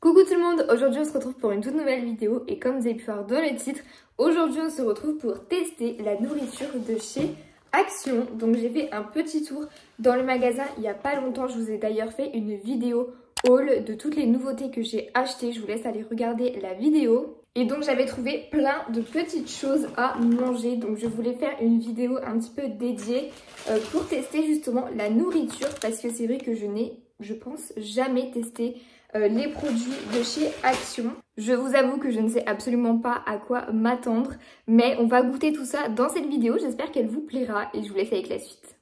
Coucou tout le monde, aujourd'hui on se retrouve pour une toute nouvelle vidéo et comme vous avez pu voir dans le titre, aujourd'hui on se retrouve pour tester la nourriture de chez Action. Donc j'ai fait un petit tour dans le magasin il n'y a pas longtemps, je vous ai d'ailleurs fait une vidéo haul de toutes les nouveautés que j'ai achetées, je vous laisse aller regarder la vidéo. Et donc j'avais trouvé plein de petites choses à manger, donc je voulais faire une vidéo un petit peu dédiée pour tester justement la nourriture parce que c'est vrai que je n'ai, je pense, jamais testé les produits de chez Action. Je vous avoue que je ne sais absolument pas à quoi m'attendre, mais on va goûter tout ça dans cette vidéo, j'espère qu'elle vous plaira et je vous laisse avec la suite.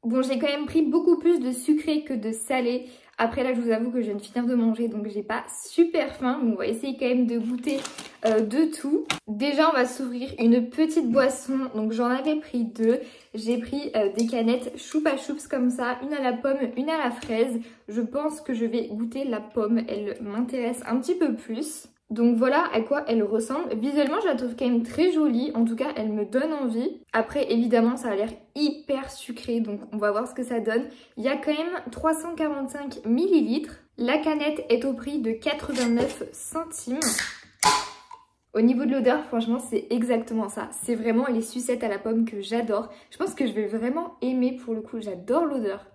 Bon, j'ai quand même pris beaucoup plus de sucré que de salé. Après là, je vous avoue que je viens de finir de manger, donc j'ai pas super faim. Mais on va essayer quand même de goûter de tout. Déjà, on va s'ouvrir une petite boisson. Donc j'en avais pris deux. J'ai pris des canettes Choupa Choups comme ça, une à la pomme, une à la fraise. Je pense que je vais goûter la pomme, elle m'intéresse un petit peu plus. Donc voilà à quoi elle ressemble. Visuellement, je la trouve quand même très jolie. En tout cas, elle me donne envie. Après, évidemment, ça a l'air hyper sucré. Donc on va voir ce que ça donne. Il y a quand même 345 ml. La canette est au prix de 89 centimes. Au niveau de l'odeur, franchement, c'est exactement ça. C'est vraiment les sucettes à la pomme que j'adore. Je pense que je vais vraiment aimer pour le coup. J'adore l'odeur.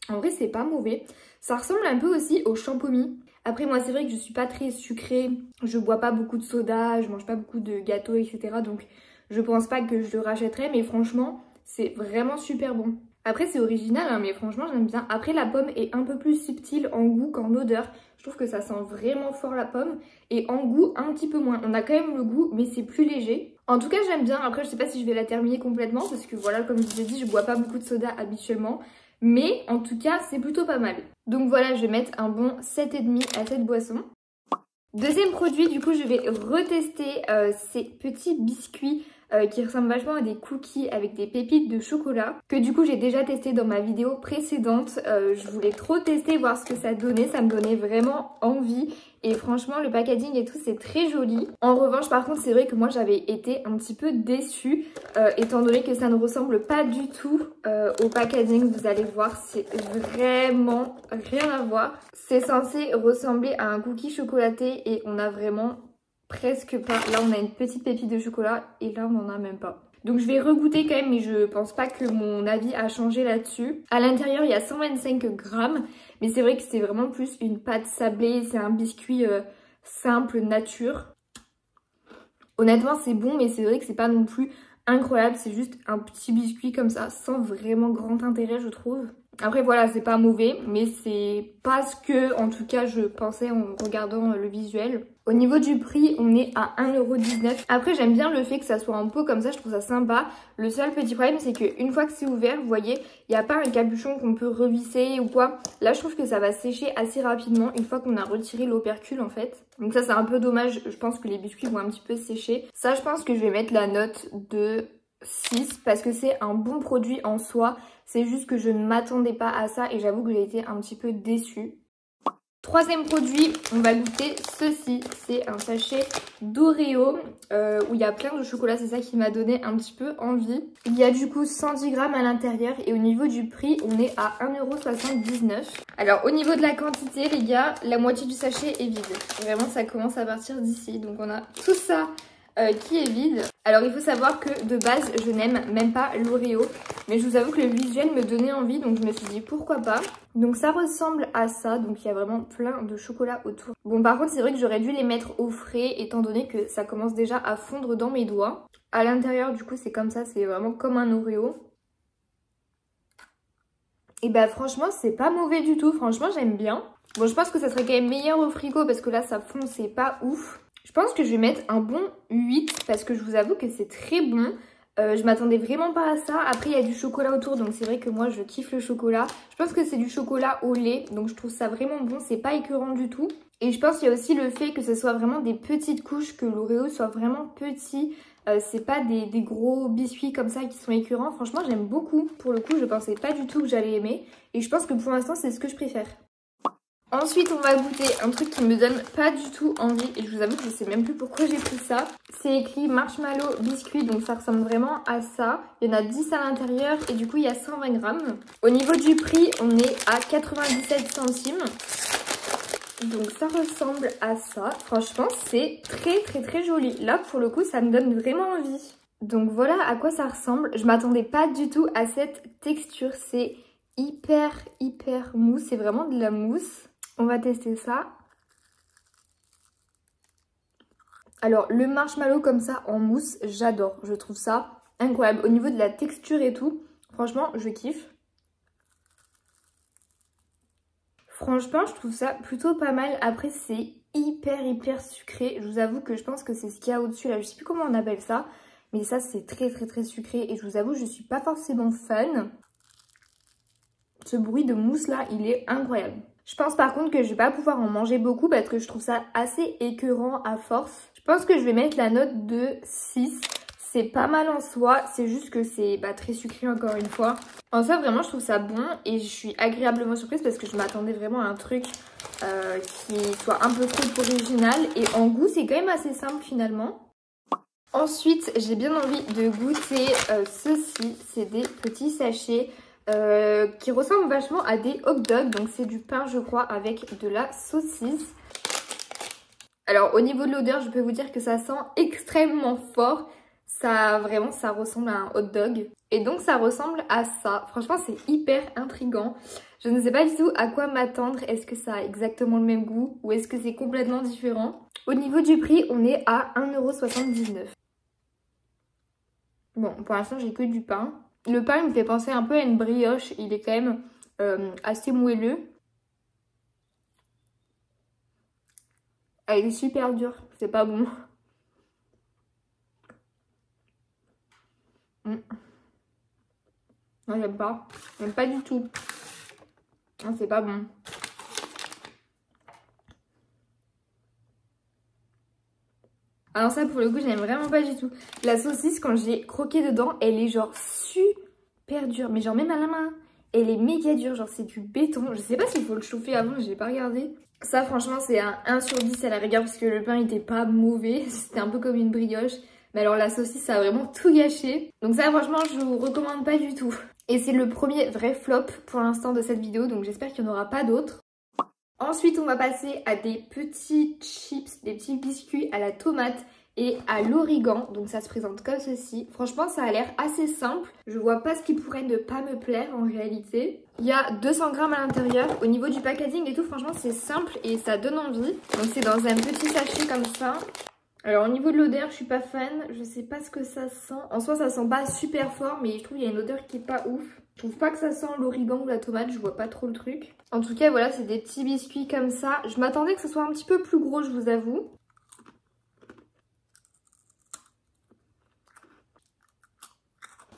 En vrai, c'est pas mauvais. Ça ressemble un peu aussi au champomis. Après, moi, c'est vrai que je suis pas très sucrée. Je bois pas beaucoup de soda, je mange pas beaucoup de gâteaux, etc. Donc, je pense pas que je le rachèterai. Mais franchement, c'est vraiment super bon. Après, c'est original, hein, mais franchement, j'aime bien. Après, la pomme est un peu plus subtile en goût qu'en odeur. Je trouve que ça sent vraiment fort la pomme. Et en goût, un petit peu moins. On a quand même le goût, mais c'est plus léger. En tout cas, j'aime bien. Après, je sais pas si je vais la terminer complètement. Parce que voilà, comme je vous ai dit, je bois pas beaucoup de soda habituellement. Mais en tout cas, c'est plutôt pas mal. Donc voilà, je vais mettre un bon 7,5 à cette boisson. Deuxième produit, du coup, je vais retester ces petits biscuits qui ressemblent vachement à des cookies avec des pépites de chocolat. Que du coup, j'ai déjà testé dans ma vidéo précédente. Je voulais trop tester, voir ce que ça donnait. Ça me donnait vraiment envie. Et franchement, le packaging et tout, c'est très joli. En revanche, par contre, c'est vrai que moi, j'avais été un petit peu déçue. Étant donné que ça ne ressemble pas du tout au packaging. Vous allez voir, c'est vraiment rien à voir. C'est censé ressembler à un cookie chocolaté et on a vraiment presque pas. Là, on a une petite pépite de chocolat et là, on n'en a même pas. Donc je vais regoûter quand même, mais je pense pas que mon avis a changé là-dessus. À l'intérieur, il y a 125 grammes, mais c'est vrai que c'est vraiment plus une pâte sablée. C'est un biscuit simple, nature. Honnêtement, c'est bon, mais c'est vrai que c'est pas non plus incroyable. C'est juste un petit biscuit comme ça, sans vraiment grand intérêt, je trouve. Après voilà, c'est pas mauvais, mais c'est pas ce que, en tout cas, je pensais en regardant le visuel. Au niveau du prix, on est à 1,19 €. Après, j'aime bien le fait que ça soit en pot comme ça, je trouve ça sympa. Le seul petit problème, c'est qu'une fois que c'est ouvert, vous voyez, il n'y a pas un capuchon qu'on peut revisser ou quoi. Là, je trouve que ça va sécher assez rapidement une fois qu'on a retiré l'opercule en fait. Donc ça, c'est un peu dommage. Je pense que les biscuits vont un petit peu sécher. Ça, je pense que je vais mettre la note de 6 parce que c'est un bon produit en soi. C'est juste que je ne m'attendais pas à ça et j'avoue que j'ai été un petit peu déçue. Troisième produit, on va goûter ceci. C'est un sachet d'Oreo où il y a plein de chocolat. C'est ça qui m'a donné un petit peu envie. Il y a du coup 110 grammes à l'intérieur et au niveau du prix, on est à 1,79 €. Alors au niveau de la quantité, les gars, la moitié du sachet est vide. Vraiment, ça commence à partir d'ici. Donc on a tout ça qui est vide. Alors il faut savoir que de base je n'aime même pas l'Oreo, mais je vous avoue que le visuel me donnait envie, donc je me suis dit pourquoi pas. Donc ça ressemble à ça, donc il y a vraiment plein de chocolat autour. Bon, par contre c'est vrai que j'aurais dû les mettre au frais étant donné que ça commence déjà à fondre dans mes doigts. À l'intérieur du coup c'est comme ça, c'est vraiment comme un Oreo. Et bah franchement c'est pas mauvais du tout, franchement j'aime bien. Bon, je pense que ça serait quand même meilleur au frigo parce que là ça fond, c'est pas ouf. Je pense que je vais mettre un bon 8 parce que je vous avoue que c'est très bon. Je m'attendais vraiment pas à ça. Après il y a du chocolat autour, donc c'est vrai que moi je kiffe le chocolat. Je pense que c'est du chocolat au lait, donc je trouve ça vraiment bon. C'est pas écœurant du tout. Et je pense qu'il y a aussi le fait que ce soit vraiment des petites couches, que l'Oreo soit vraiment petit. C'est pas des gros biscuits comme ça qui sont écœurants. Franchement j'aime beaucoup. Pour le coup je pensais pas du tout que j'allais aimer. Et je pense que pour l'instant c'est ce que je préfère. Ensuite, on va goûter un truc qui me donne pas du tout envie et je vous avoue que je sais même plus pourquoi j'ai pris ça. C'est écrit marshmallow biscuit, donc ça ressemble vraiment à ça. Il y en a 10 à l'intérieur et du coup il y a 120 grammes. Au niveau du prix, on est à 97 centimes. Donc ça ressemble à ça. Franchement, c'est très joli. Là, pour le coup, ça me donne vraiment envie. Donc voilà à quoi ça ressemble. Je m'attendais pas du tout à cette texture. C'est hyper mousse. C'est vraiment de la mousse. On va tester ça. Alors, le marshmallow comme ça en mousse, j'adore. Je trouve ça incroyable. Au niveau de la texture et tout, franchement, je kiffe. Franchement, je trouve ça plutôt pas mal. Après, c'est hyper sucré. Je vous avoue que je pense que c'est ce qu'il y a au-dessus là. Je sais plus comment on appelle ça. Mais ça, c'est très sucré. Et je vous avoue, je suis pas forcément fan. Ce bruit de mousse là, il est incroyable. Je pense par contre que je vais pas pouvoir en manger beaucoup parce que je trouve ça assez écœurant à force. Je pense que je vais mettre la note de 6. C'est pas mal en soi, c'est juste que c'est très sucré encore une fois. En soi, vraiment, je trouve ça bon et je suis agréablement surprise parce que je m'attendais vraiment à un truc qui soit un peu trop original. Et en goût, c'est quand même assez simple finalement. Ensuite, j'ai bien envie de goûter ceci. C'est des petits sachets qui ressemblent vachement à des hot dogs. Donc c'est du pain, je crois, avec de la saucisse. Alors au niveau de l'odeur, je peux vous dire que ça sent extrêmement fort. Ça ressemble à un hot dog. Et donc ça ressemble à ça. Franchement, c'est hyper intriguant. Je ne sais pas du tout à quoi m'attendre. Est-ce que ça a exactement le même goût ou est-ce que c'est complètement différent? Au niveau du prix, on est à 1,79 €. Bon, pour l'instant, j'ai que du pain. Le pain, il me fait penser un peu à une brioche. Il est quand même assez moelleux. Ah, il est super dur. C'est pas bon. Non, j'aime pas. J'aime pas du tout. Non, c'est pas bon. Alors ça, pour le coup, j'aime vraiment pas du tout. La saucisse, quand j'ai croqué dedans, elle est genre super dure. Mais genre même à la main, elle est méga dure. Genre c'est du béton. Je sais pas s'il faut le chauffer avant, j'ai pas regardé. Ça, franchement, c'est un 1 sur 10 à la rigueur parce que le pain était pas mauvais. C'était un peu comme une brioche. Mais alors la saucisse, ça a vraiment tout gâché. Donc ça, franchement, je vous recommande pas du tout. Et c'est le premier vrai flop pour l'instant de cette vidéo. Donc j'espère qu'il n'y en aura pas d'autres. Ensuite, on va passer à des petits chips, des petits biscuits à la tomate et à l'origan. Donc ça se présente comme ceci. Franchement, ça a l'air assez simple. Je vois pas ce qui pourrait ne pas me plaire en réalité. Il y a 200 grammes à l'intérieur. Au niveau du packaging et tout, franchement, c'est simple et ça donne envie. Donc c'est dans un petit sachet comme ça. Alors au niveau de l'odeur, je suis pas fan. Je sais pas ce que ça sent. En soi, ça sent pas super fort, mais je trouve qu'il y a une odeur qui est pas ouf. Je trouve pas que ça sent l'origan ou la tomate, je vois pas trop le truc. En tout cas, voilà, c'est des petits biscuits comme ça. Je m'attendais que ce soit un petit peu plus gros, je vous avoue.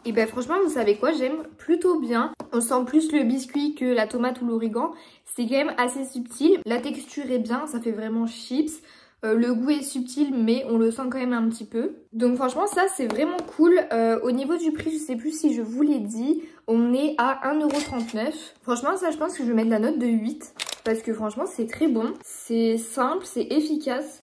Et ben franchement, vous savez quoi, j'aime plutôt bien. On sent plus le biscuit que la tomate ou l'origan. C'est quand même assez subtil. La texture est bien, ça fait vraiment chips. Le goût est subtil mais on le sent quand même un petit peu. Donc franchement ça c'est vraiment cool. Au niveau du prix, je sais plus si je vous l'ai dit, on est à 1,39 €. Franchement ça je pense que je vais mettre la note de 8 parce que franchement c'est très bon. C'est simple, c'est efficace.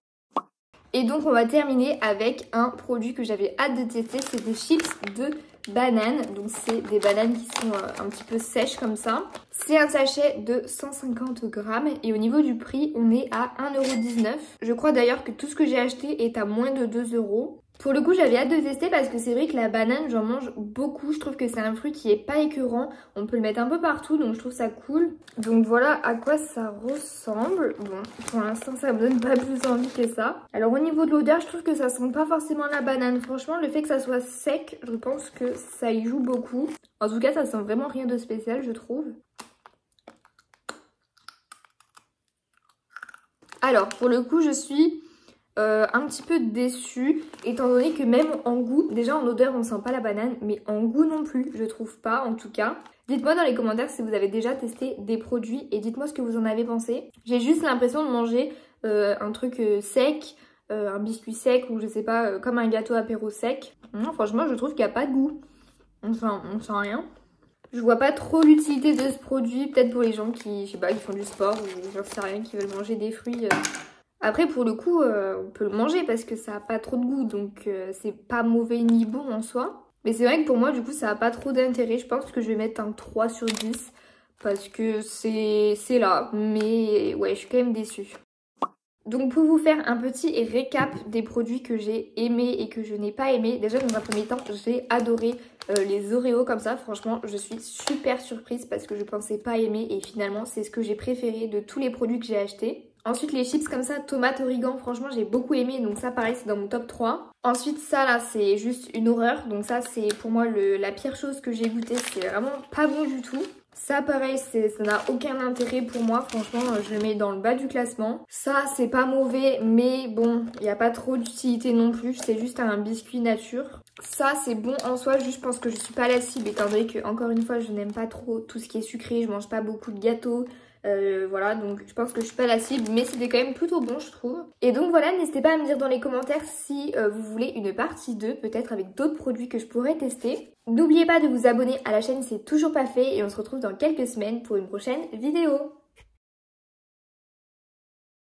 Et donc on va terminer avec un produit que j'avais hâte de tester, c'est des chips de bananes. Donc c'est des bananes qui sont un petit peu sèches comme ça. C'est un sachet de 150 grammes et au niveau du prix on est à 1,19 €. Je crois d'ailleurs que tout ce que j'ai acheté est à moins de 2 €. Pour le coup j'avais hâte de tester parce que c'est vrai que la banane j'en mange beaucoup. Je trouve que c'est un fruit qui est pas écœurant. On peut le mettre un peu partout donc je trouve ça cool. Donc voilà à quoi ça ressemble. Bon pour l'instant ça me donne pas plus envie que ça. Alors au niveau de l'odeur je trouve que ça sent pas forcément la banane. Franchement le fait que ça soit sec je pense que ça y joue beaucoup. En tout cas ça sent vraiment rien de spécial je trouve. Alors pour le coup je suis un petit peu déçue étant donné que même en goût, déjà en odeur on sent pas la banane mais en goût non plus, je trouve pas en tout cas. Dites-moi dans les commentaires si vous avez déjà testé des produits et dites-moi ce que vous en avez pensé. J'ai juste l'impression de manger un truc sec, un biscuit sec ou je sais pas, comme un gâteau apéro sec. Non franchement je trouve qu'il n'y a pas de goût, on sent rien. Je vois pas trop l'utilité de ce produit, peut-être pour les gens qui, je sais pas, qui font du sport ou j'en sais rien, qui veulent manger des fruits. Après pour le coup on peut le manger parce que ça a pas trop de goût donc c'est pas mauvais ni bon en soi. Mais c'est vrai que pour moi du coup ça a pas trop d'intérêt. Je pense que je vais mettre un 3 sur 10 parce que c'est là. Mais ouais, je suis quand même déçue. Donc pour vous faire un petit récap des produits que j'ai aimés et que je n'ai pas aimés. Déjà dans un premier temps, j'ai adoré les Oreos comme ça. Franchement, je suis super surprise parce que je pensais pas aimer et finalement c'est ce que j'ai préféré de tous les produits que j'ai achetés. Ensuite les chips comme ça, tomate, origan, franchement j'ai beaucoup aimé, donc ça pareil c'est dans mon top 3. Ensuite ça là c'est juste une horreur, donc ça c'est pour moi la pire chose que j'ai goûté, c'est vraiment pas bon du tout. Ça pareil, ça n'a aucun intérêt pour moi, franchement je le mets dans le bas du classement. Ça c'est pas mauvais mais bon, il n'y a pas trop d'utilité non plus, c'est juste un biscuit nature. Ça c'est bon en soi, juste je pense que je suis pas la cible étant donné que encore une fois je n'aime pas trop tout ce qui est sucré, je mange pas beaucoup de gâteaux. Voilà, donc je pense que je suis pas la cible, mais c'était quand même plutôt bon je trouve. Et donc voilà, n'hésitez pas à me dire dans les commentaires si vous voulez une partie 2, peut-être avec d'autres produits que je pourrais tester. N'oubliez pas de vous abonner à la chaîne si c'est toujours pas fait et on se retrouve dans quelques semaines pour une prochaine vidéo.